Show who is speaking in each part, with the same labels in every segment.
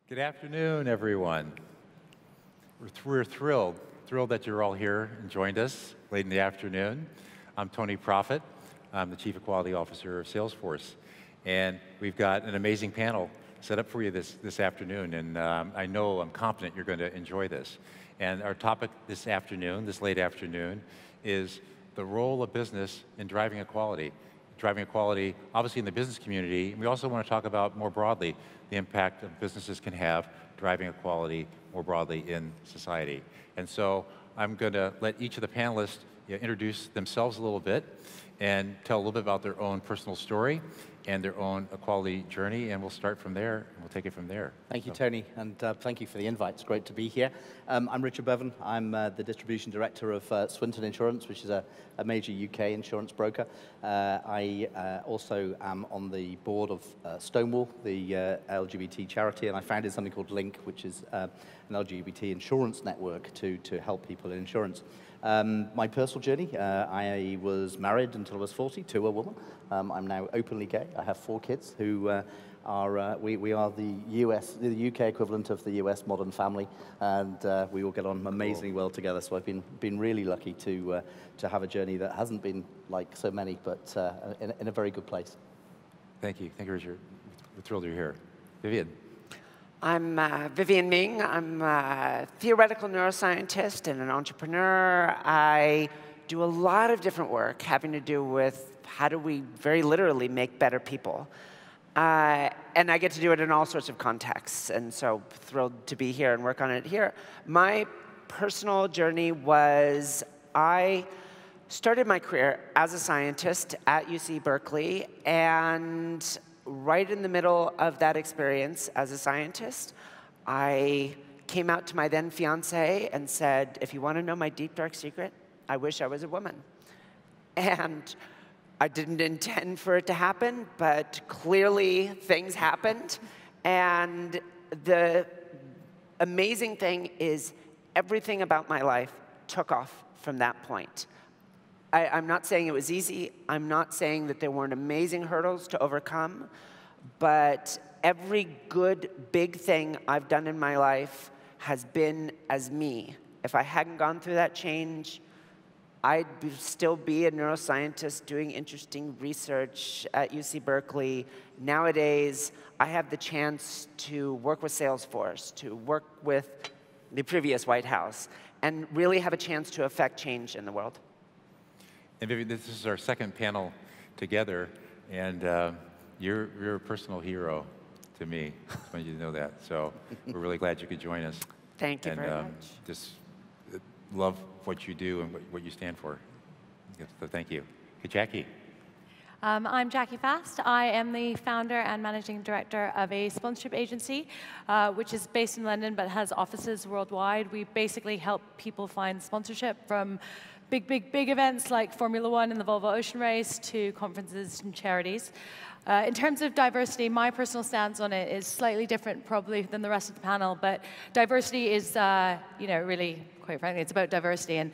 Speaker 1: Good afternoon, everyone. We're thrilled that you're all here and joined us late in the afternoon. I'm Tony Profit. I'm the Chief Equality Officer of Salesforce. And we've got an amazing panel set up for you this afternoon. And I'm confident you're going to enjoy this. And our topic this afternoon, this late afternoon, is the role of business in driving equality. Driving equality, obviously, in the business community. And we also want to talk about, more broadly, the impact that businesses can have driving equality more broadly in society. And so I'm going to let each of the panelists introduce themselves a little bit and tell a little bit about their own personal story and their own equality journey, and we'll start from there, and we'll take it from there.
Speaker 2: Thank you, Tony, and thank you for the invite. It's great to be here. I'm Richard Beaven. I'm the Distribution Director of Swinton Insurance, which is a major UK insurance broker. I also am on the board of Stonewall, the LGBT charity, and I founded something called Link, which is an LGBT insurance network to help people in insurance. My personal journey, I was married until I was 40 to a woman. I'm now openly gay. I have 4 kids who we are the UK equivalent of the US Modern Family, and we all get on amazingly well together. So I've been really lucky to have a journey that hasn't been like so many, but in a very good place.
Speaker 1: Thank you, Richard. We're thrilled you're here. Vivienne.
Speaker 3: I'm Vivienne Ming. I'm a theoretical neuroscientist and an entrepreneur. I do a lot of different work having to do with how do we very literally make better people. And I get to do it in all sorts of contexts, and so thrilled to be here and work on it here. My personal journey was I started my career as a scientist at UC Berkeley, and right in the middle of that experience as a scientist, I came out to my then fiance and said, if you want to know my deep, dark secret, I wish I was a woman. And I didn't intend for it to happen, but clearly things happened. And the amazing thing is everything about my life took off from that point. I'm not saying it was easy. I'm not saying that there weren't amazing hurdles to overcome. But every good, big thing I've done in my life has been as me. If I hadn't gone through that change, I'd still be a neuroscientist doing interesting research at UC Berkeley. Nowadays, I have the chance to work with Salesforce, to work with the previous White House, and really have a chance to affect change in the world.
Speaker 1: And Vivienne, this is our second panel together, and you're a personal hero to me. I just wanted you to know that. So we're really glad you could join us.
Speaker 3: Thank you very much.
Speaker 1: Just love what you do and what you stand for. So thank you. Hey, Jackie.
Speaker 4: I'm Jackie Fast. I am the founder and managing director of a sponsorship agency, which is based in London but has offices worldwide. We basically help people find sponsorship from big events like Formula 1 and the Volvo Ocean Race to conferences and charities. In terms of diversity, my personal stance on it is slightly different probably than the rest of the panel, but diversity is, really, quite frankly, it's about diversity, and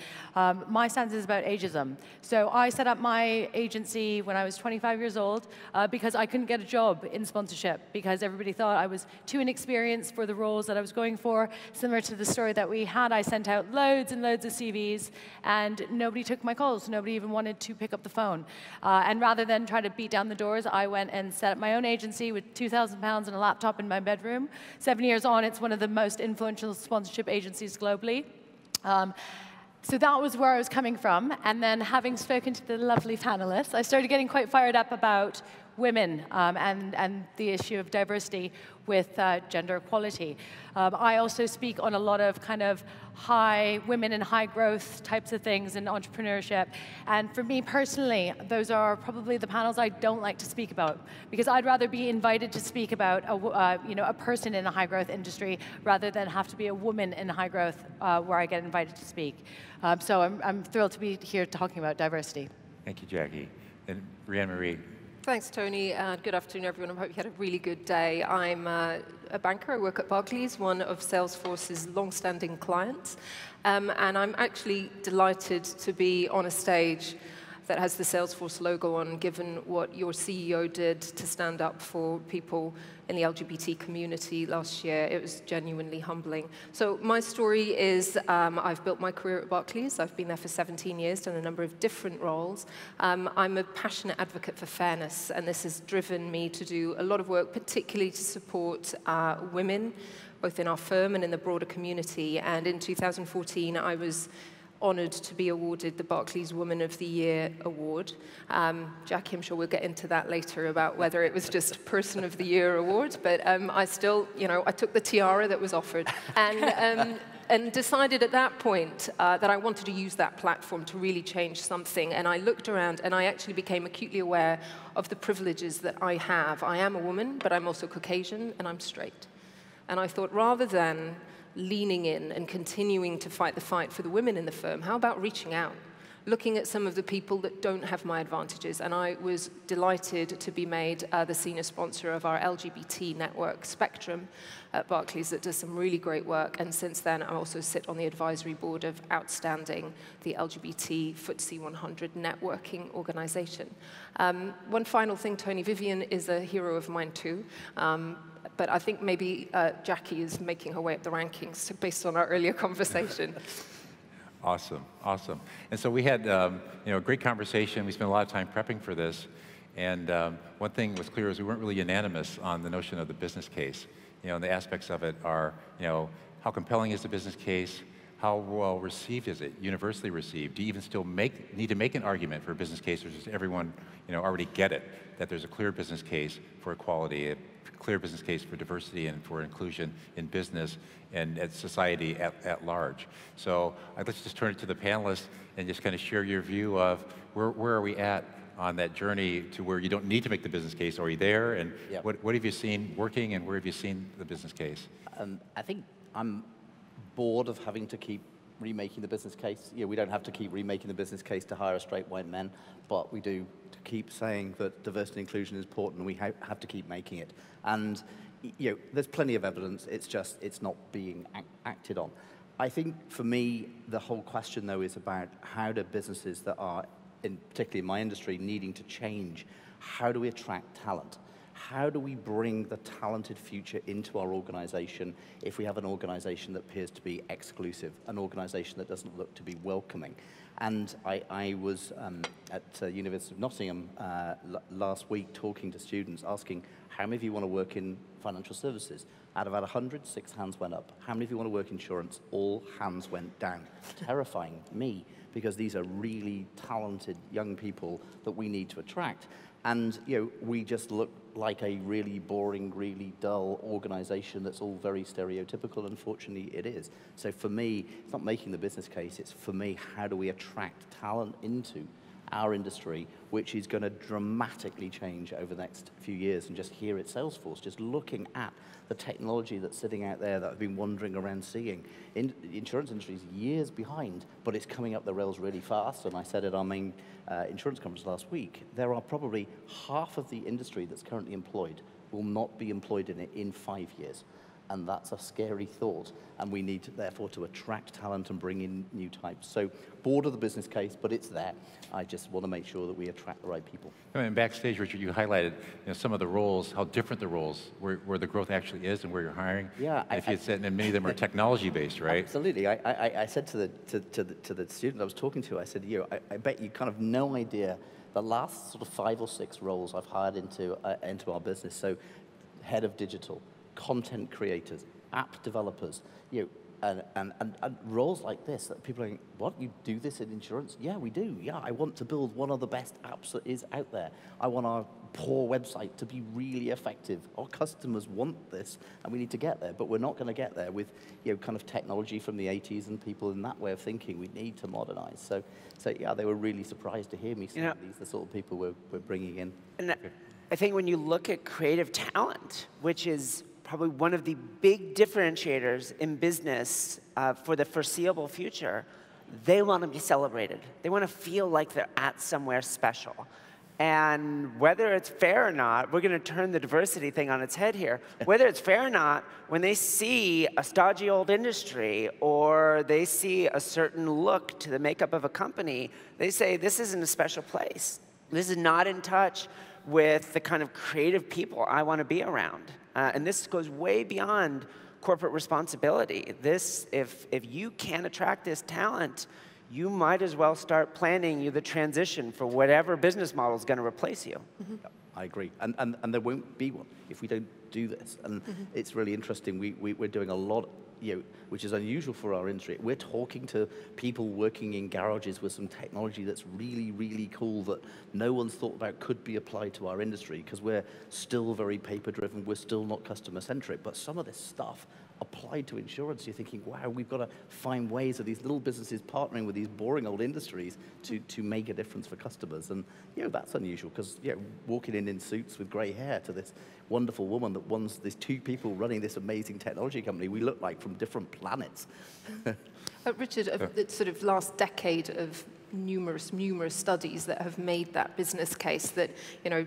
Speaker 4: my stance is about ageism. So I set up my agency when I was 25 years old because I couldn't get a job in sponsorship because everybody thought I was too inexperienced for the roles that I was going for. Similar to the story that we had, I sent out loads and loads of CVs, and nobody took my calls. Nobody even wanted to pick up the phone. And rather than try to beat down the doors, I went and set up my own agency with £2,000 and a laptop in my bedroom. 7 years on, it's one of the most influential sponsorship agencies globally. So that was where I was coming from. And then having spoken to the lovely panelists, I started getting quite fired up about women and the issue of diversity with gender equality. I also speak on a lot of kind of women in high growth types of things in entrepreneurship. And for me personally, those are probably the panels I don't like to speak about because I'd rather be invited to speak about a person in a high growth industry rather than have to be a woman in high growth where I get invited to speak. So I'm thrilled to be here talking about diversity.
Speaker 1: Thank you, Jackie. And Rhian-Mari.
Speaker 5: Thanks, Tony. Good afternoon, everyone. I hope you had a really good day. I'm a banker. I work at Barclays, one of Salesforce's long-standing clients. And I'm actually delighted to be on a stage that has the Salesforce logo on, given what your CEO did to stand up for people in the LGBT community last year. It was genuinely humbling. So my story is I've built my career at Barclays. I've been there for 17 years, done a number of different roles. I'm a passionate advocate for fairness, and this has driven me to do a lot of work, particularly to support women, both in our firm and in the broader community. And in 2014, I was honored to be awarded the Barclays Woman of the Year award. Jackie, I'm sure we'll get into that later about whether it was just Person of the Year award, but I still, I took the tiara that was offered and decided at that point that I wanted to use that platform to really change something. And I looked around and I actually became acutely aware of the privileges that I have. I am a woman, but I'm also Caucasian and I'm straight. And I thought, rather than leaning in and continuing to fight the fight for the women in the firm, how about reaching out, looking at some of the people that don't have my advantages? And I was delighted to be made the senior sponsor of our LGBT network, Spectrum, at Barclays, that does some really great work. And since then, I also sit on the advisory board of Outstanding, the LGBT FTSE 100 networking organization. One final thing, Tony, Vivienne is a hero of mine too. But I think maybe Jackie is making her way up the rankings based on our earlier conversation.
Speaker 1: Awesome, awesome. And so we had a great conversation. We spent a lot of time prepping for this. And one thing was clear is we weren't really unanimous on the notion of the business case. And the aspects of it are, how compelling is the business case? How well received is it? Universally received? Do you even still need to make an argument for a business case, or does everyone already get it, that there's a clear business case for equality, a clear business case for diversity and for inclusion in business and at society at large? So let's just turn it to the panelists and just kind of share your view of where are we at on that journey to where you don't need to make the business case. Are you there? And
Speaker 2: Yep.
Speaker 1: what have you seen working, and where have you seen the business case?
Speaker 2: I think I'm bored of having to keep remaking the business case. We don't have to keep remaking the business case to hire straight white men, but we do to keep saying that diversity and inclusion is important, and we have to keep making it. And there's plenty of evidence. It's not being acted on. I think for me, the whole question though is about how do businesses that are, particularly in my industry, needing to change, how do we attract talent? How do we bring the talented future into our organization if we have an organization that appears to be exclusive, an organization that doesn't look to be welcoming? And I was at University of Nottingham last week talking to students, asking, how many of you want to work in financial services? Out of about 100, 6 hands went up. How many of you want to work in insurance? All hands went down. Terrifying me, because these are really talented young people that we need to attract. And we just look like a really boring, really dull organization that's all very stereotypical. Unfortunately, it is. So for me, it's not making the business case. It's for me, how do we attract talent into our industry, which is going to dramatically change over the next few years. And just here at Salesforce, just looking at the technology that's sitting out there that I've been wandering around seeing. The insurance industry is years behind, but it's coming up the rails really fast. And I said at our main insurance conference last week, there are probably half of the industry that's currently employed will not be employed in it in 5 years. And that's a scary thought. And we need, therefore, to attract talent and bring in new types. So, bored of the business case, but it's there. I just want to make sure that we attract the right people.
Speaker 1: And backstage, Richard, you highlighted some of the roles, how different the roles, where the growth actually is and where you're hiring.
Speaker 2: Yeah.
Speaker 1: And if you said, and many of them are technology-based, right?
Speaker 2: Absolutely. I said to the student I was talking to, I said, I bet you kind of no idea the last sort of 5 or 6 roles I've hired into our business. So, head of digital, content creators, app developers, and roles like this that people are going, what, you do this in insurance? Yeah, we do. Yeah, I want to build one of the best apps that is out there. I want our poor website to be really effective. Our customers want this, and we need to get there, but we're not going to get there with kind of technology from the 80s and people in that way of thinking. We need to modernize. So yeah, they were really surprised to hear me say these are the sort of people we're bringing in.
Speaker 3: And I think when you look at creative talent, which is probably one of the big differentiators in business for the foreseeable future, they want to be celebrated. They want to feel like they're at somewhere special. And whether it's fair or not, we're going to turn the diversity thing on its head here. Whether it's fair or not, when they see a stodgy old industry or they see a certain look to the makeup of a company, they say, this isn't a special place. This is not in touch with the kind of creative people I want to be around. And this goes way beyond corporate responsibility. This, if you can't attract this talent, you might as well start planning the transition for whatever business model is going to replace you.
Speaker 2: Mm-hmm. I agree. And there won't be one if we don't do this. And it's really interesting. We're doing a lot, which is unusual for our industry. We're talking to people working in garages with some technology that's really, really cool that no one's thought about could be applied to our industry because we're still very paper-driven. We're still not customer-centric. But some of this stuff applied to insurance, you're thinking, wow, we've got to find ways of these little businesses partnering with these boring old industries to make a difference for customers. And that's unusual because walking in suits with grey hair to this wonderful woman that wants these two people running this amazing technology company, we look like from different planets.
Speaker 5: Richard, the sort of last decade of numerous studies that have made that business case that,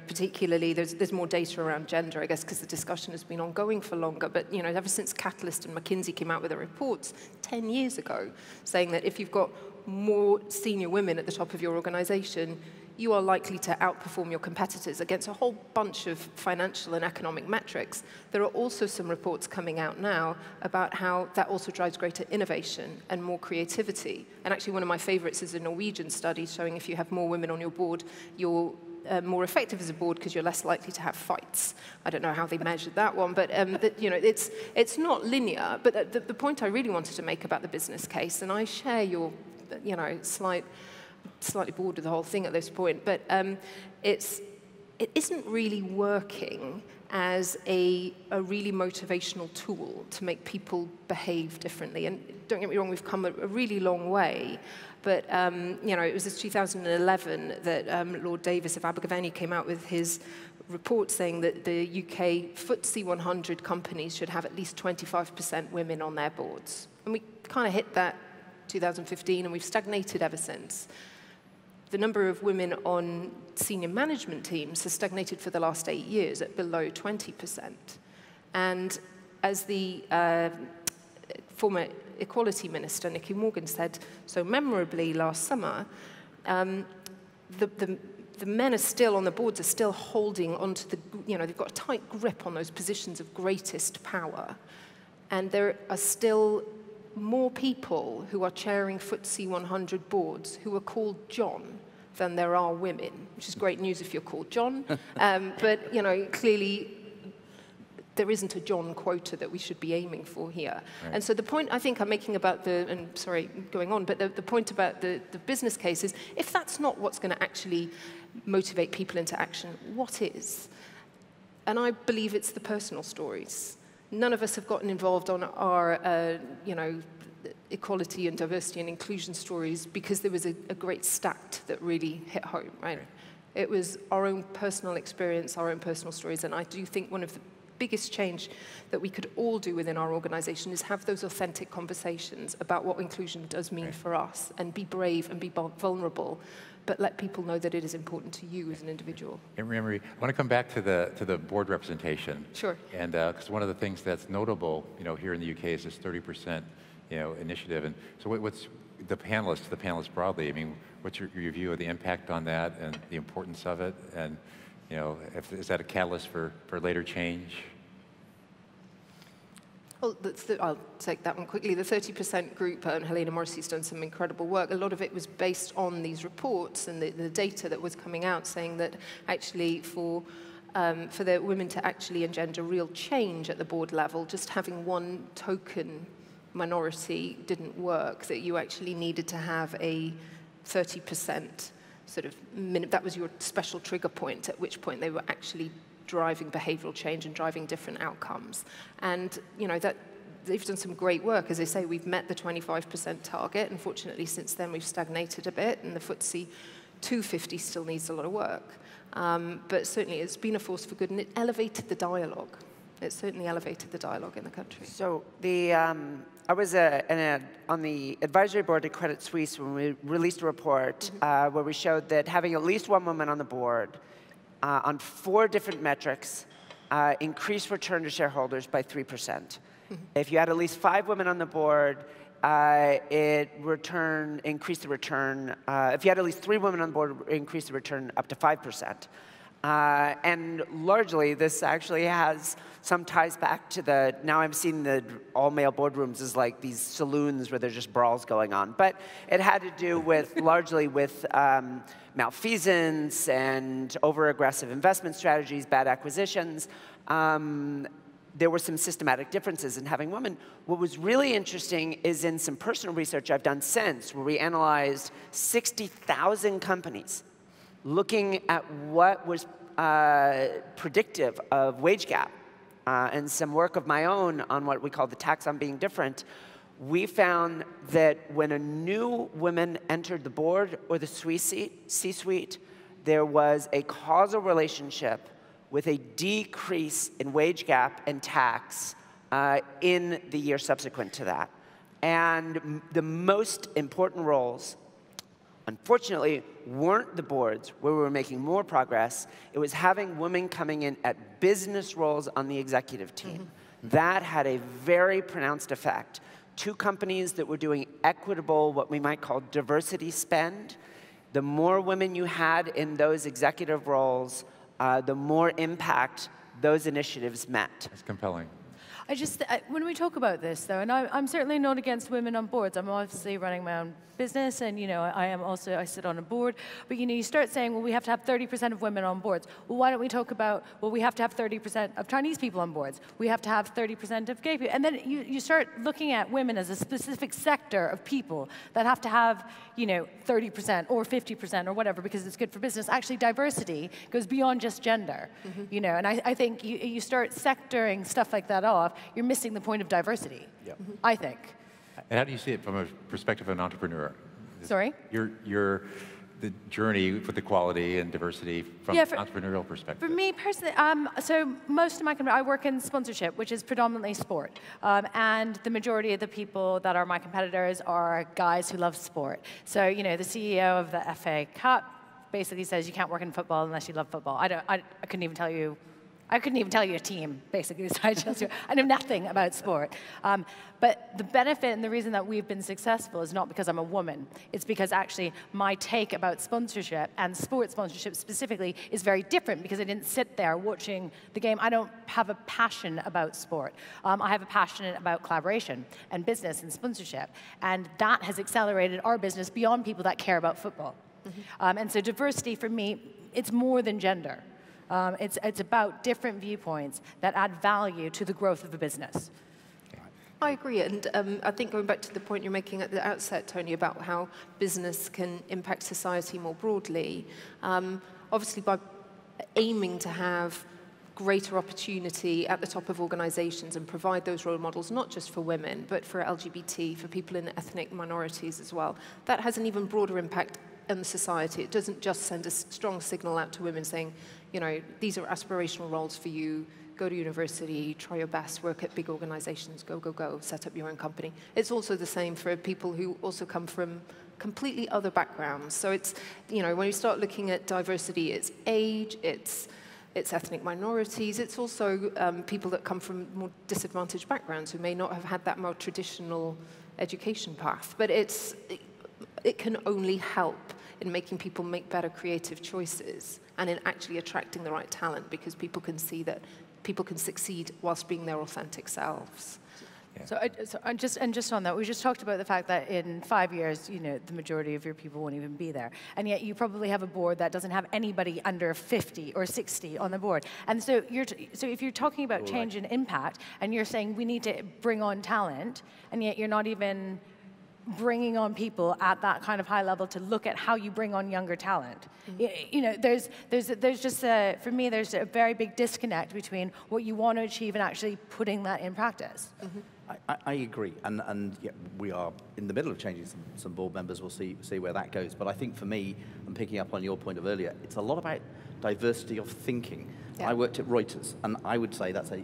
Speaker 5: particularly there's more data around gender, I guess, because the discussion has been ongoing for longer. But, ever since Catalyst and McKinsey came out with their reports 10 years ago, saying that if you've got more senior women at the top of your organization, you are likely to outperform your competitors against a whole bunch of financial and economic metrics. There are also some reports coming out now about how that also drives greater innovation and more creativity. And actually, one of my favorites is a Norwegian study showing if you have more women on your board, you're more effective as a board because you're less likely to have fights. I don't know how they measured that one, but it's not linear. But the point I really wanted to make about the business case, and I share your slightly bored with the whole thing at this point, but it isn't really working as a really motivational tool to make people behave differently. And don't get me wrong, we've come a really long way, but it was this 2011 that Lord Davis of Abergavenny came out with his report saying that the UK FTSE 100 companies should have at least 25% women on their boards. And we kind of hit that 2015, and we've stagnated ever since. The number of women on senior management teams has stagnated for the last 8 years at below 20%. And as the former Equality Minister, Nicky Morgan, said so memorably last summer, the men are still on the boards, are still holding onto they've got a tight grip on those positions of greatest power. And there are still more people who are chairing FTSE 100 boards who are called John than there are women, which is great news if you're called John. But clearly there isn't a John quota that we should be aiming for here. Right. And so the point I think I'm making about and sorry, going on, but the point about the business case is if that's not what's going to actually motivate people into action, what is? And I believe it's the personal stories. None of us have gotten involved on our, equality and diversity and inclusion stories because there was a great stat that really hit home, right? It was our own personal experience, our own personal stories, and I do think one of the biggest change that we could all do within our organization is have those authentic conversations about what inclusion does mean for us, and be brave and be vulnerable, but let people know that it is important to you as an individual.
Speaker 1: And Rhian-Mari, I want to come back to the board representation.
Speaker 5: Sure.
Speaker 1: And because one of the things that's notable, here in the UK is this 30%, initiative. And so what's the panelists broadly? I mean, what's your view of the impact on that and the importance of it? And is that a catalyst for later change?
Speaker 5: Well, I'll take that one quickly. The 30% group, and Helena Morrissey's done some incredible work. A lot of it was based on these reports and the data that was coming out saying that actually for the women to actually engender real change at the board level, just having one token minority didn't work, that you actually needed to have a 30% sort of that was your special trigger point, at which point they were actually driving behavioral change and driving different outcomes. And that they've done some great work. As I say, we've met the 25% target. Unfortunately, since then we've stagnated a bit, and the FTSE 250 still needs a lot of work. But certainly it's been a force for good, and it elevated the dialogue. It's certainly elevated the dialogue in the country.
Speaker 3: So I was on the advisory board at Credit Suisse when we released a report where we showed that having at least one woman on the board on 4 different metrics increased return to shareholders by 3%. If you had at least 5 women on the board, it increased the return. If you had at least 3 women on the board, it increased the return up to 5%. And largely, this actually has some ties back to now I'm seeing the all-male boardrooms as like these saloons where there's just brawls going on. But it had to do with, largely with malfeasance and over-aggressive investment strategies, bad acquisitions. There were some systematic differences in having women. What was really interesting is in some personal research I've done since, where we analyzed 60,000 companies looking at what was predictive of wage gap, and some work of my own on what we call the tax on being different, we found that when a new woman entered the board or the C-suite, there was a causal relationship with a decrease in wage gap and tax in the year subsequent to that. And the most important roles, unfortunately, weren't the boards where we were making more progress. It was having women coming in at business roles on the executive team. That had a very pronounced effect. 2 companies that were doing equitable, what we might call diversity spend, the more women you had in those executive roles, the more impact those initiatives met.
Speaker 1: That's compelling.
Speaker 4: When we talk about this, though, and I'm certainly not against women on boards. I'm obviously running my own business, and I sit on a board. But you start saying, well, we have to have 30% of women on boards. Well, why don't we talk about, well, we have to have 30% of Chinese people on boards. We have to have 30% of gay people. And then you start looking at women as a specific sector of people that have to have 30% or 50% or whatever because it's good for business. Actually, diversity goes beyond just gender. And I think you start sectoring stuff like that off, you're missing the point of diversity, I think.
Speaker 1: And how do you see it from a perspective of an entrepreneur?
Speaker 4: Sorry?
Speaker 1: The journey with equality and diversity from an entrepreneurial perspective.
Speaker 4: For me personally, so most of my company, I work in sponsorship, which is predominantly sport. And the majority of the people that are my competitors are guys who love sport. So, the CEO of the FA Cup basically says you can't work in football unless you love football. I couldn't even tell you. I couldn't even tell you a team, basically. So I know nothing about sport. But the benefit and the reason that we've been successful is not because I'm a woman. It's because actually my take about sponsorship and sports sponsorship specifically is very different because I didn't sit there watching the game. I don't have a passion about sport. I have a passion about collaboration and business and sponsorship. And that has accelerated our business beyond people that care about football. And so diversity for me, it's more than gender. It's about different viewpoints that add value to the growth of a business.
Speaker 5: I agree, and I think going back to the point you're making at the outset, Tony, about how business can impact society more broadly, obviously by aiming to have greater opportunity at the top of organizations and provide those role models, not just for women, but for LGBT, for people in ethnic minorities as well, that has an even broader impact on society. It doesn't just send a strong signal out to women saying, these are aspirational roles for you, go to university, try your best, work at big organizations, go, set up your own company. It's also the same for people who also come from completely other backgrounds. So it's, when you start looking at diversity, it's age, it's ethnic minorities, it's also people that come from more disadvantaged backgrounds who may not have had that more traditional education path. But it can only help in making people make better creative choices and in actually attracting the right talent because people can see that people can succeed whilst being their authentic selves.
Speaker 4: Yeah. Just on that, we just talked about the fact that in 5 years, the majority of your people won't even be there. And yet you probably have a board that doesn't have anybody under 50 or 60 on the board. And so if you're talking about change and impact, and you're saying we need to bring on talent, and yet you're not even bringing on people at that kind of high level to look at how you bring on younger talent. There's just for me, there's a very big disconnect between what you want to achieve and actually putting that in practice.
Speaker 2: I agree, and yeah, we are in the middle of changing some board members. We'll see where that goes. But I think for me, and picking up on your point of earlier, it's a lot about diversity of thinking. Yeah. I worked at Reuters, and I would say that's a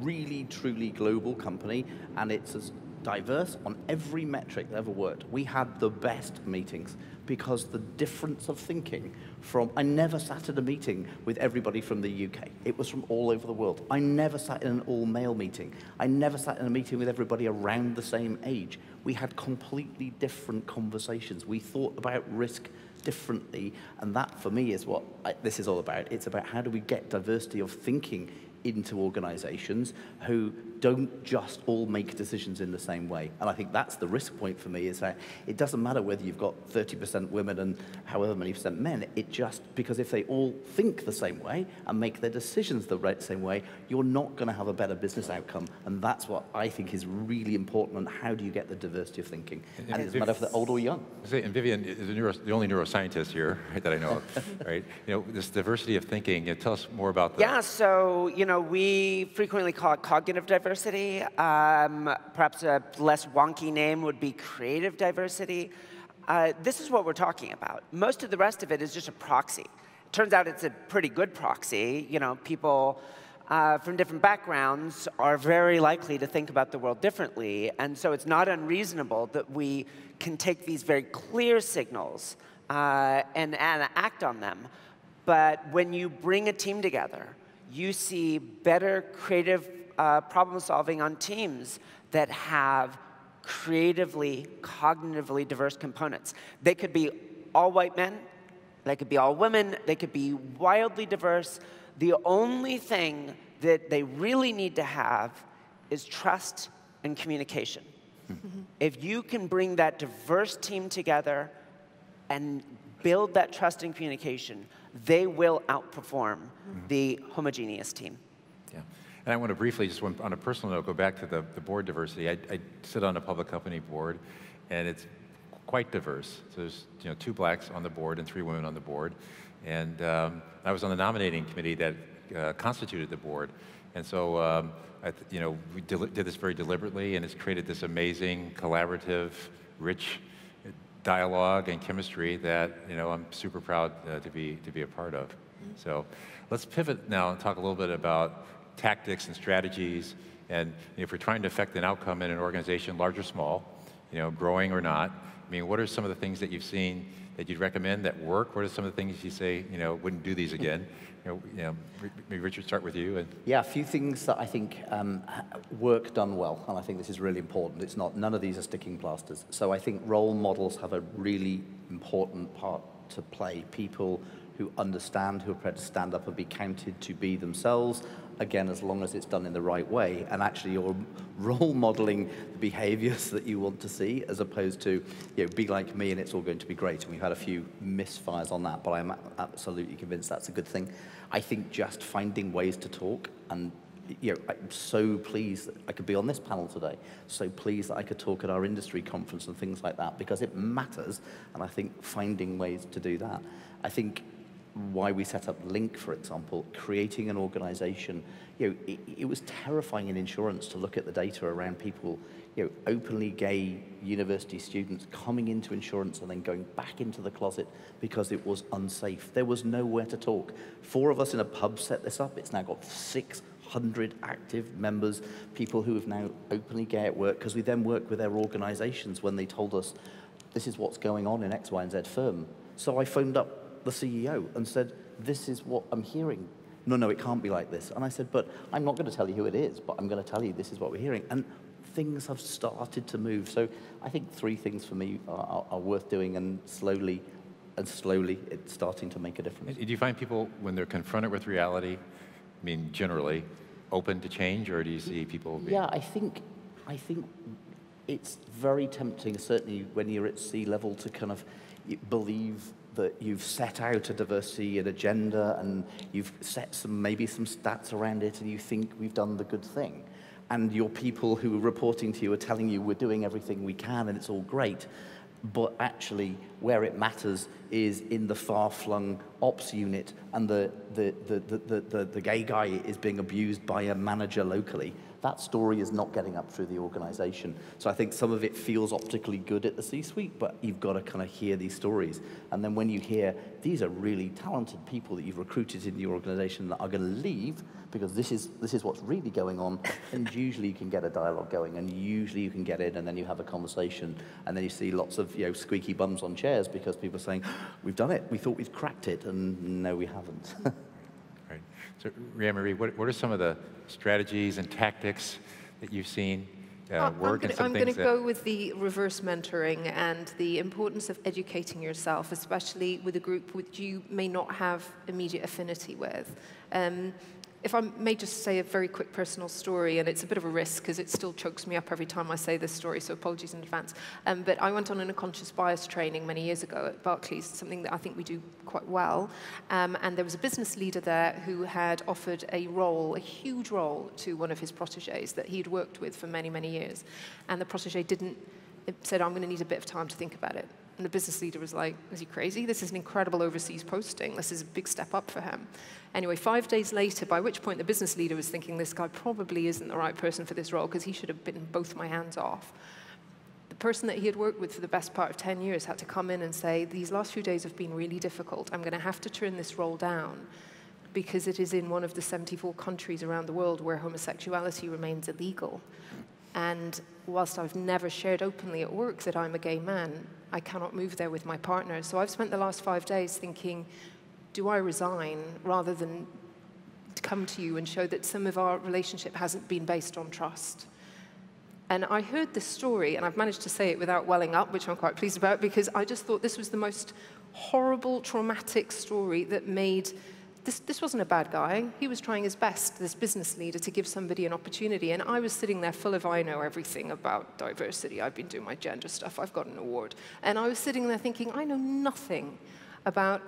Speaker 2: really, truly global company, and it's as diverse on every metric that ever worked. We had the best meetings because the difference of thinking from, I never sat at a meeting with everybody from the UK. It was from all over the world. I never sat in an all-male meeting. I never sat in a meeting with everybody around the same age. We had completely different conversations. We thought about risk differently, and that for me is what this is all about. It's about how do we get diversity of thinking into organizations who don't just all make decisions in the same way. And I think that's the risk point for me, is that it doesn't matter whether you've got 30% women and however many percent men, it just, because if they all think the same way and make their decisions the same way, you're not going to have a better business outcome. And that's what I think is really important, and how do you get the diversity of thinking? And it doesn't matter if they're old or young.
Speaker 1: And Vivienne is the only neuroscientist here, right, that I know of, right? This diversity of thinking, tell us more about that.
Speaker 3: Yeah, so, we frequently call it cognitive diversity. Perhaps a less wonky name would be creative diversity. This is what we're talking about. Most of the rest of it is just a proxy. It turns out it's a pretty good proxy. People from different backgrounds are very likely to think about the world differently, and so it's not unreasonable that we can take these very clear signals and act on them. But when you bring a team together, you see better creative problem solving on teams that have creatively, cognitively diverse components. They could be all white men, they could be all women, they could be wildly diverse. The only thing that they really need to have is trust and communication. Mm-hmm. If you can bring that diverse team together and build that trust and communication, they will outperform the homogeneous team.
Speaker 1: Yeah. And I want to briefly, just on a personal note, go back to the board diversity. I sit on a public company board, and it's quite diverse. So there's 2 blacks on the board and 3 women on the board. And I was on the nominating committee that constituted the board. And so we did this very deliberately, and it's created this amazing, collaborative, rich dialogue and chemistry that I'm super proud to be a part of. So let's pivot now and talk a little bit about tactics and strategies, and if we're trying to affect an outcome in an organization, large or small, growing or not. I mean, what are some of the things that you've seen that you'd recommend that work? What are some of the things you say wouldn't do these again? Maybe Richard, start with you.
Speaker 2: Yeah, a few things that I think work done well, and I think this is really important. None of these are sticking plasters. So I think role models have a really important part to play. People who understand, who are prepared to stand up and be counted to be themselves, again, as long as it's done in the right way, and actually you're role modeling the behaviors that you want to see, as opposed to, be like me and it's all going to be great. And we've had a few misfires on that, but I'm absolutely convinced that's a good thing. I think just finding ways to talk, and I'm so pleased that I could be on this panel today, so pleased that I could talk at our industry conference and things like that, because it matters, and I think finding ways to do that. I think why we set up Link, for example, creating an organization, it was terrifying in insurance to look at the data around people, openly gay university students coming into insurance and then going back into the closet because it was unsafe. There was nowhere to talk. 4 of us in a pub set this up. It's now got 600 active members, people who have now openly gay at work, because we then work with their organizations when they told us, this is what's going on in X, Y, and Z firm. So I phoned up the CEO and said, this is what I'm hearing. No, it can't be like this. And I said, but I'm not going to tell you who it is, but I'm going to tell you this is what we're hearing. And things have started to move. So I think 3 things for me are worth doing, and slowly it's starting to make a difference.
Speaker 1: Do you find people, when they're confronted with reality, generally, open to change, or do you see people being...
Speaker 2: Yeah, I think it's very tempting, certainly when you're at C-level, to kind of believe that you've set out a diversity and agenda, and you've set maybe some stats around it, and you think we've done the good thing. And your people who are reporting to you are telling you we're doing everything we can and it's all great. But actually, where it matters is in the far-flung ops unit, and the gay guy is being abused by a manager locally. that story is not getting up through the organization. So I think some of it feels optically good at the C-suite, but you've got to kind of hear these stories. And then when you hear, these are really talented people that you've recruited in your organization that are going to leave because this is what's really going on, and usually you can get a dialogue going, and usually you can get in, and then you have a conversation, and then you see lots of squeaky bums on chairs because people are saying, we've done it, we thought we'd cracked it, and no, we haven't.
Speaker 1: Right. So, Rhian-Mari, what are some of the strategies and tactics that you've seen work?
Speaker 5: I'm going to go with the reverse mentoring and the importance of educating yourself, especially with a group which you may not have immediate affinity with. If I may just say a very quick personal story, and it's a bit of a risk because it still chokes me up every time I say this story, so apologies in advance. But I went on an unconscious bias training many years ago at Barclays, something that I think we do quite well. And there was a business leader there who had offered a role, a huge role, to one of his protégés that he'd worked with for many, many years. And the protégé said, I'm going to need a bit of time to think about it. And the business leader was like, is he crazy? This is an incredible overseas posting. This is a big step up for him. Anyway, 5 days later, by which point the business leader was thinking, this guy probably isn't the right person for this role because he should have bitten both my hands off. The person that he had worked with for the best part of 10 years had to come in and say, these last few days have been really difficult. I'm going to have to turn this role down because it is in one of the 74 countries around the world where homosexuality remains illegal. And whilst I've never shared openly at work that I'm a gay man, I cannot move there with my partner. So I've spent the last 5 days thinking, do I resign rather than come to you and show that some of our relationship hasn't been based on trust? And I heard this story, and I've managed to say it without welling up, which I'm quite pleased about, because I just thought this was the most horrible, traumatic story that made... This wasn't a bad guy. He was trying his best, this business leader, to give somebody an opportunity. And I was sitting there full of, I know everything about diversity. I've been doing my gender stuff. I've got an award. And I was sitting there thinking, I know nothing about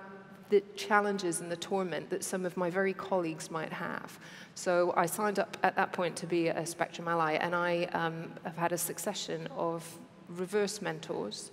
Speaker 5: the challenges and the torment that some of my very colleagues might have. So I signed up at that point to be a Spectrum ally. And I have had a succession of reverse mentors.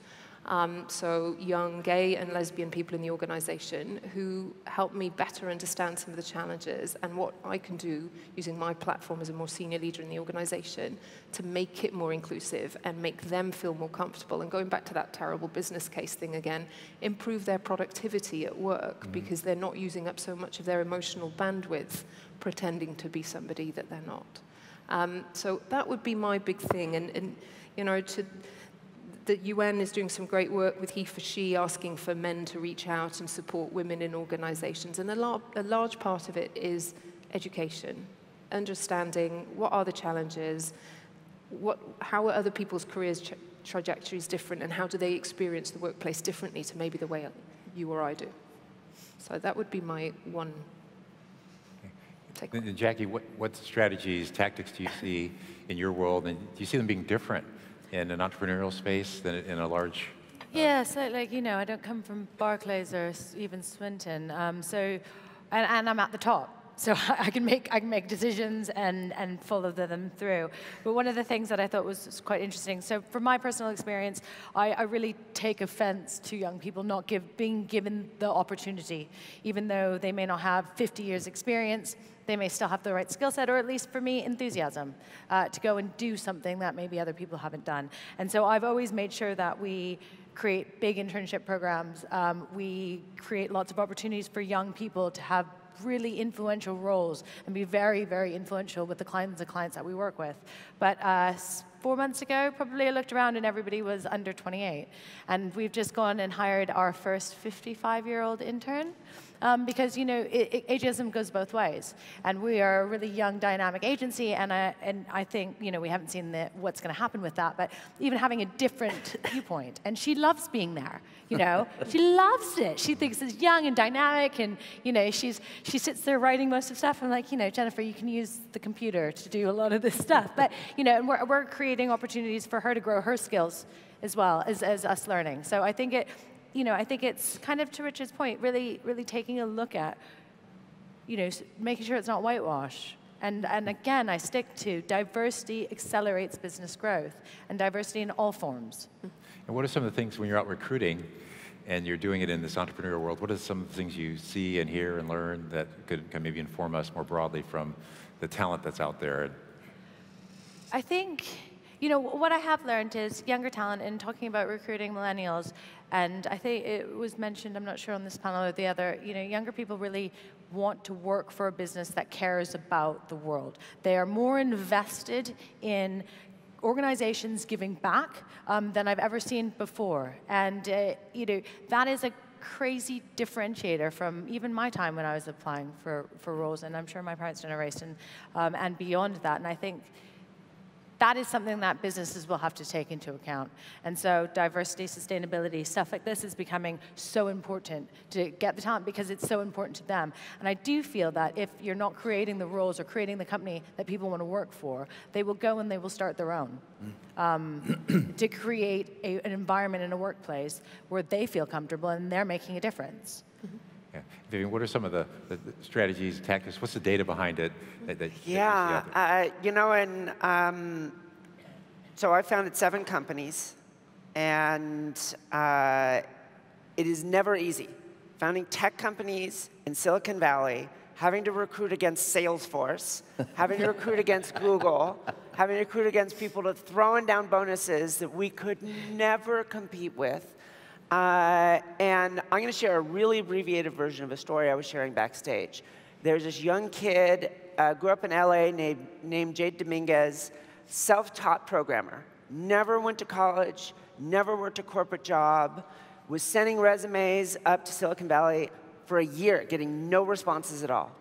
Speaker 5: So young gay and lesbian people in the organization who help me better understand some of the challenges and what I can do using my platform as a more senior leader in the organization to make it more inclusive and make them feel more comfortable. And going back to that terrible business case thing again, improve their productivity at work because they're not using up so much of their emotional bandwidth pretending to be somebody that they're not. So that would be my big thing. And the UN is doing some great work with he for she, asking for men to reach out and support women in organizations. And a large part of it is education, understanding what are the challenges, how are other people's careers trajectories different, and how do they experience the workplace differently to maybe the way you or I do. So that would be my one takeaway.
Speaker 1: And Jackie, what strategies, tactics do you see in your world, and do you see them being different in an entrepreneurial space than in a large?
Speaker 4: Yeah, so I don't come from Barclays or even Swinton, and I'm at the top. So I can make decisions and follow them through. But one of the things that I thought was quite interesting, so from my personal experience, I really take offense to young people not being given the opportunity. Even though they may not have 50 years experience, they may still have the right skill set, or at least for me, enthusiasm, to go and do something that maybe other people haven't done. And so I've always made sure that we create big internship programs. We create lots of opportunities for young people to have really influential roles and be very, very influential with the clients that we work with. But 4 months ago, probably I looked around and everybody was under 28. And we've just gone and hired our first 55-year-old intern. Because ageism goes both ways, and we are a really young, dynamic agency, and I think we haven't seen what's going to happen with that, but even having a different viewpoint, and she loves being there. She loves it. She thinks it's young and dynamic, and she sits there writing most of the stuff. I'm like, Jennifer, you can use the computer to do a lot of this stuff, but and we're creating opportunities for her to grow her skills as well as us learning. So I think it's kind of to Richard's point, really, really taking a look at, making sure it's not whitewash. And again, I stick to diversity accelerates business growth, and diversity in all forms.
Speaker 1: And what are some of the things when you're out recruiting and you're doing it in this entrepreneurial world, what are some of the things you see and hear and learn that can maybe inform us more broadly from the talent that's out there?
Speaker 4: I think, you know, what I have learned is younger talent, in talking about recruiting millennials, and I think it was mentioned, I'm not sure on this panel or the other, you know, younger people really want to work for a business that cares about the world. They are more invested in organizations giving back than I've ever seen before. And you know, that is a crazy differentiator from even my time when I was applying for roles, and I'm sure my parents' generation, and beyond that. And I think that is something that businesses will have to take into account. And so diversity, sustainability, stuff like this is becoming so important to get the talent because it's so important to them. And I do feel that if you're not creating the roles or creating the company that people want to work for, they will go and they will start their own to create an environment in a workplace where they feel comfortable and they're making a difference.
Speaker 1: Yeah. Vivienne, what are some of the strategies, tactics? What's the data behied it?
Speaker 3: You know, and so I founded 7 companies, and it is never easy. Founding tech companies in Silicon Valley, having to recruit against Salesforce, having to recruit against Google, having to recruit against people to throwing down bonuses that we could never compete with. And I'm going to share a really abbreviated version of a story I was sharing backstage. There's this young kid, grew up in LA, named Jade Dominguez, self-taught programmer. Never went to college, never worked a corporate job, was sending resumes up to Silicon Valley for a year, getting no responses at all.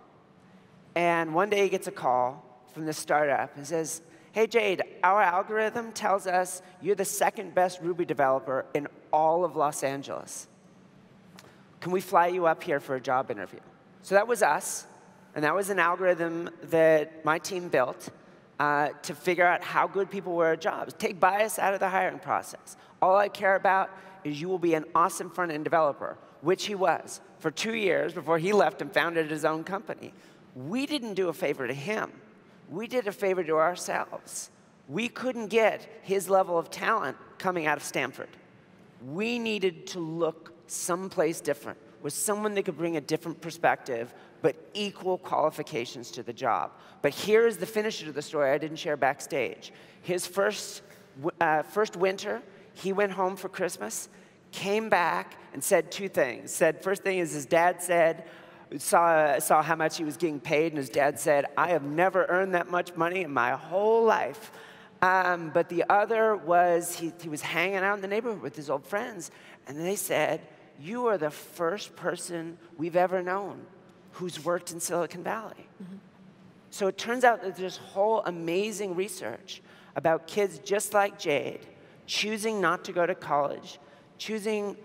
Speaker 3: And one day he gets a call from the startup and says, "Hey, Jade, our algorithm tells us you're the 2nd best Ruby developer in all of Los Angeles. Can we fly you up here for a job interview?" So that was us, and that was an algorithm that my team built to figure out how good people were at jobs. Take bias out of the hiring process. All I care about is you will be an awesome front-end developer, which he was for 2 years before he left and founded his own company. We didn't do a favor to him. We did a favor to ourselves. We couldn't get his level of talent coming out of Stanford. We needed to look someplace different, with someone that could bring a different perspective, but equal qualifications to the job. But here is the finisher to the story I didn't share backstage. His first winter, he went home for Christmas, came back, and said 2 things. First thing is his dad saw how much he was getting paid, and his dad said, "I have never earned that much money in my whole life." But the other was he was hanging out in the neighborhood with his old friends, and they said, "You are the first person we've ever known who's worked in Silicon Valley." So it turns out that there's whole amazing research about kids just like Jade choosing not to go to college, choosing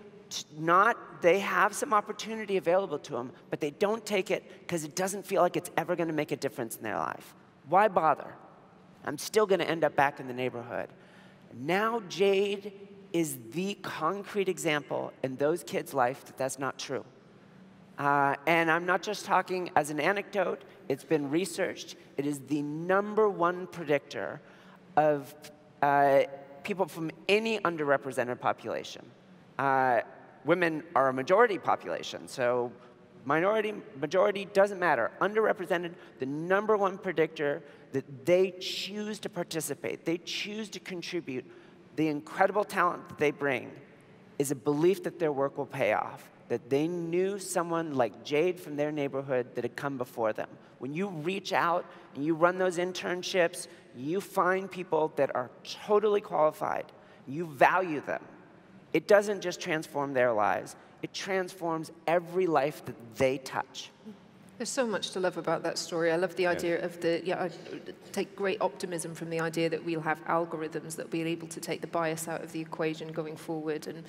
Speaker 3: they have some opportunity available to them, but they don't take it because it doesn't feel like it's ever going to make a difference in their life. Why bother? I'm still going to end up back in the neighborhood. Now Jade is the concrete example in those kids' life that that's not true. And I'm not just talking as an anecdote. It's been researched. It is the #1 predictor of people from any underrepresented population. Women are a majority population, so minority, majority, doesn't matter. Underrepresented, the #1 predictor that they choose to participate, they choose to contribute, the incredible talent that they bring is a belief that their work will pay off, that they knew someone like Jade from their neighborhood that had come before them. When you reach out and you run those internships, you find people that are totally qualified, you value them. It doesn't just transform their lives, it transforms every life that they touch.
Speaker 5: There's so much to love about that story. I love the idea of I take great optimism from the idea that we'll have algorithms that will be able to take the bias out of the equation going forward, and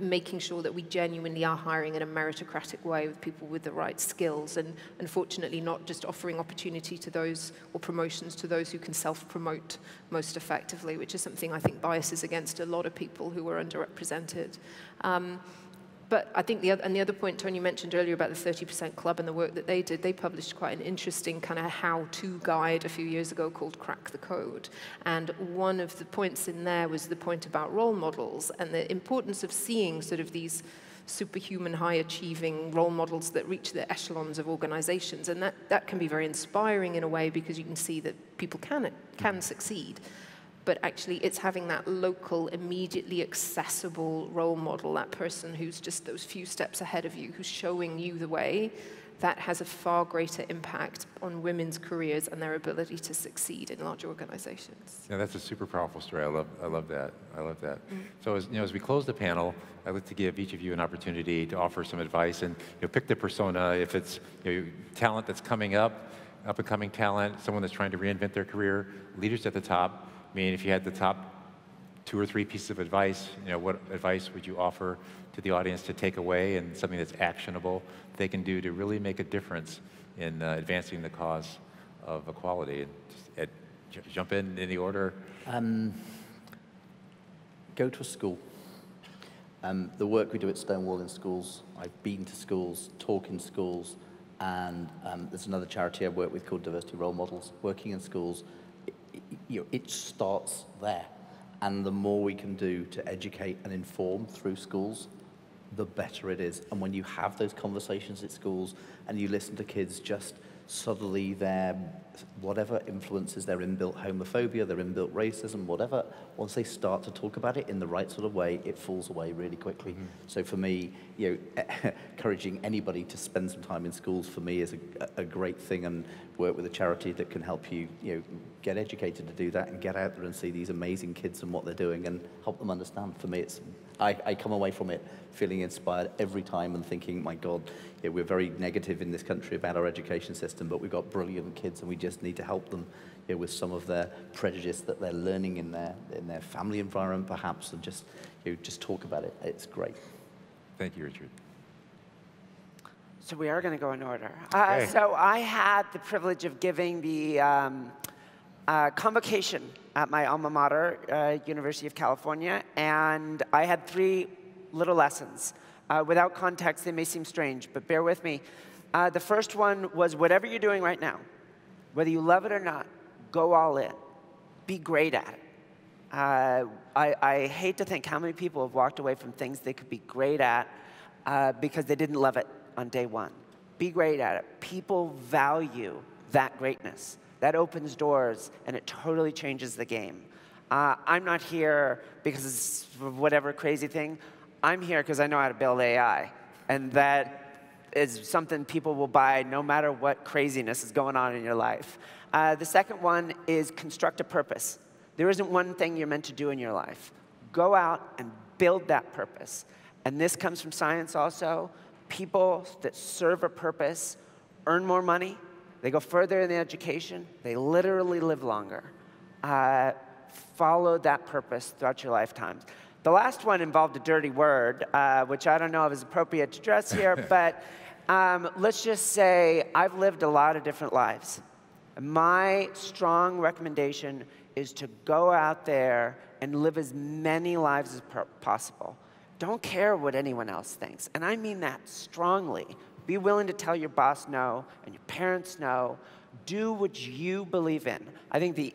Speaker 5: making sure that we genuinely are hiring in a meritocratic way with people with the right skills, and unfortunately not just offering opportunity to those, or promotions to those who can self-promote most effectively, which is something I think biases against a lot of people who are underrepresented. But I think the other point Tony mentioned earlier about the 30% Club and the work that they did, they published quite an interesting kind of how-to guide a few years ago called Crack the Code. And one of the points in there was the point about role models and the importance of seeing sort of these superhuman, high-achieving role models that reach the echelons of organizations. And that can be very inspiring in a way, because you can see that people can succeed. But actually, it's having that local, immediately accessible role model, that person who's just those few steps ahead of you, who's showing you the way, that has a far greater impact on women's careers and their ability to succeed in large organizations.
Speaker 1: Yeah, that's a super powerful story. I love that. I love that. So as we close the panel, I'd like to give each of you an opportunity to offer some advice, and pick the persona. If it's talent that's coming up and coming talent, someone that's trying to reinvent their career, leaders at the top. I mean, if you had the top 2 or 3 pieces of advice, what advice would you offer to the audience to take away, and something that's actionable they can do to really make a difference in advancing the cause of equality? And just jump in the order.
Speaker 2: Go to a school. The work we do at Stonewall in schools, I've been to schools, talk in schools, and there's another charity I work with called Diversity Role Models. Working in schools, it starts there. And the more we can do to educate and inform through schools, the better it is. And when you have those conversations at schools and you listen to kids just subtly, whatever influences their inbuilt homophobia, their inbuilt racism, whatever, once they start to talk about it in the right sort of way, it falls away really quickly. So for me, encouraging anybody to spend some time in schools, for me, is a great thing, and work with a charity that can help you, get educated to do that and get out there and see these amazing kids and what they're doing and help them understand. For me, I come away from it feeling inspired every time and thinking, my God, we're very negative in this country about our education system, but we've got brilliant kids and we just need to help them with some of their prejudice that they're learning in their family environment, perhaps, and just talk about it. It's great.
Speaker 1: Thank you, Richard.
Speaker 3: So we are going to go in order.
Speaker 1: Okay.
Speaker 3: So I had the privilege of giving the convocation at my alma mater, University of California, and I had 3 little lessons. Without context, they may seem strange, but bear with me. The first one was, whatever you're doing right now, whether you love it or not, go all in. Be great at it. I hate to think how many people have walked away from things they could be great at because they didn't love it on day one. Be great at it. People value that greatness. That opens doors, and it totally changes the game. I'm not here because of whatever crazy thing. I'm here because I know how to build AI, and that is something people will buy no matter what craziness is going on in your life. The second one is construct a purpose. There isn't one thing you're meant to do in your life. Go out and build that purpose. And this comes from science also. People that serve a purpose earn more money. They go further in their education. They literally live longer. Follow that purpose throughout your lifetimes. The last one involved a dirty word, which I don't know if is appropriate to address here, but let's just say I've lived a lot of different lives. My strong recommendation is to go out there and live as many lives as possible. Don't care what anyone else thinks, and I mean that strongly. Be willing to tell your boss no and your parents no. Do what you believe in. I think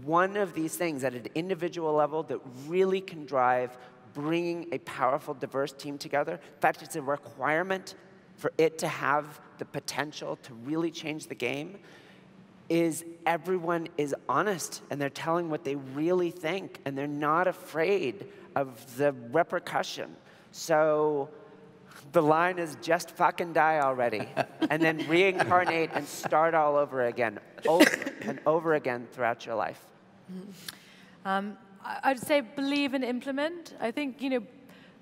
Speaker 3: one of these things at an individual level that really can drive bringing a powerful, diverse team together, in fact, it's a requirement for it to have the potential to really change the game, is everyone is honest, and they're telling what they really think, and they're not afraid of the repercussion. So the line is just fucking die already, and then reincarnate and start all over again, over and over again throughout your life.
Speaker 4: I'd say believe and implement. I think,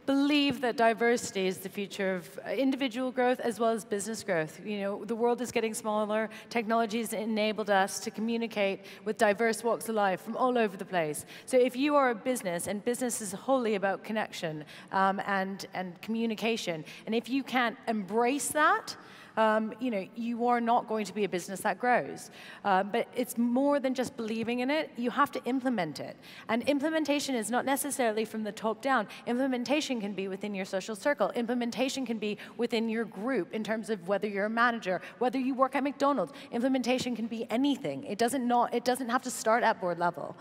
Speaker 4: believe that diversity is the future of individual growth as well as business growth. The world is getting smaller. Technology has enabled us to communicate with diverse walks of life from all over the place. So if you are a business, and business is wholly about connection and communication, and if you can't embrace that, you are not going to be a business that grows. But it's more than just believing in it. You have to implement it. And implementation is not necessarily from the top down. Implementation can be within your social circle. Implementation can be within your group in terms of whether you're a manager, whether you work at McDonald's. Implementation can be anything. It doesn't have to start at board level.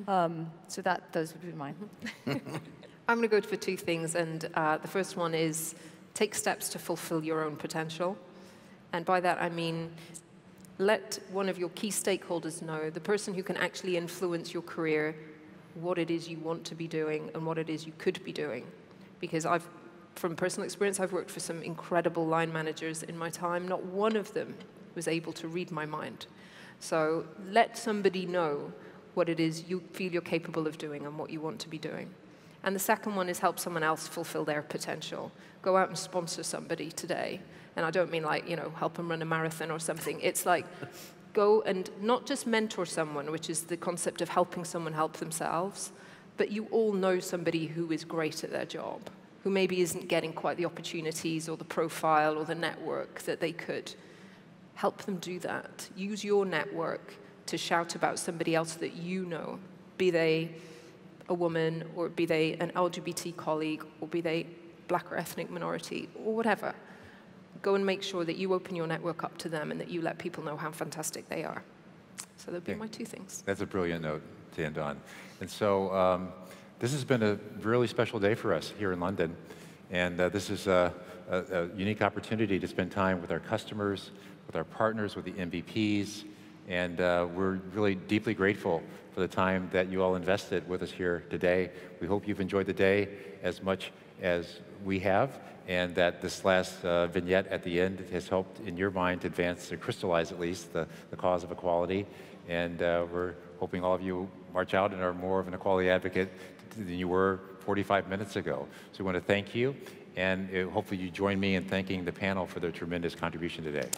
Speaker 4: So those would be mine.
Speaker 5: I'm going to go for two things, and the first one is take steps to fulfill your own potential. And by that, I mean let one of your key stakeholders know, the person who can actually influence your career, what it is you want to be doing and what it is you could be doing. Because from personal experience, I've worked for some incredible line managers in my time. Not one of them was able to read my mind. So let somebody know what it is you feel you're capable of doing and what you want to be doing. And the second one is help someone else fulfill their potential. Go out and sponsor somebody today. And I don't mean like, help them run a marathon or something. It's like, go and not just mentor someone, which is the concept of helping someone help themselves, but you all know somebody who is great at their job, who maybe isn't getting quite the opportunities or the profile or the network that they could. Help them do that. Use your network to shout about somebody else that you know, be they a woman, or be they an LGBT colleague, or be they black or ethnic minority, or whatever. Go and make sure that you open your network up to them and that you let people know how fantastic they are. So that'd be my two things.
Speaker 1: That's a brilliant note to end on. And so this has been a really special day for us here in London. And this is a unique opportunity to spend time with our customers, with our partners, with the MVPs. And we're really deeply grateful for the time that you all invested with us here today. We hope you've enjoyed the day as much as we have, and that this last vignette at the end has helped in your mind to advance, to crystallize at least, the cause of equality. And we're hoping all of you march out and are more of an equality advocate than you were 45 minutes ago. So we want to thank you, and hopefully you join me in thanking the panel for their tremendous contribution today.